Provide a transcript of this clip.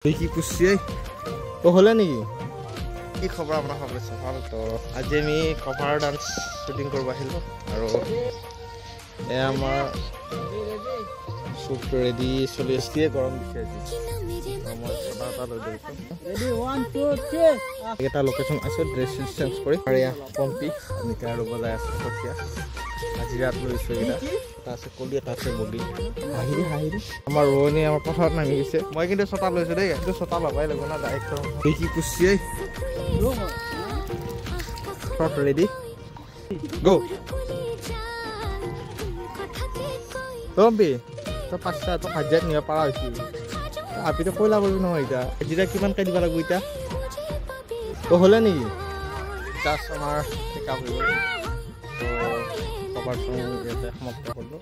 কি কুচিয়ে তো হলে নেকি কি খবৰ আপোনাৰ খবৰ ভাল তো আজি আমি কভাৰ ডান্স শ্বুটিং কৰিব আহিলোঁ আৰু এয়া আমাৰ শ্বুট ৰেডি চলি আছে গৰম দিছে মই এটা লৈ দিছোঁ এটা লোকেশ্যন আছে ড্ৰেছ চেঞ্জ কৰি আৰু এয়া পম্পি এনেকৈ আৰু বজাই আছে কঠীয়া হাজিৰাত লৈছোঁ এইকেইটা এটা আছে কলি এটা আছে বগী হাঁহিৰি হাঁহিৰি আমাৰ ৰোৱনী আমাৰ পথাৰত নামি গৈছে মই কিন্তু ছটা লৈছোঁ দেই কিন্তু ছটা লগাই লাগিব না ডাইৰেক্ট কি কুচিয়ে ৰেডি গো পম্পি তই পাঁচটা তই হাজিৰাত নিব পৰা হৈছিল আপিতো কয়লা কৰিবি নহয় এতিয়া হাজিৰা কিমানকৈ দিব লাগিব এতিয়া তো হ'লে নেকি জাষ্ট আমাৰ চেকআপ হৈ গ'ল তো কভাৰ ইয়াতে সমাপ্ত কৰিলোঁ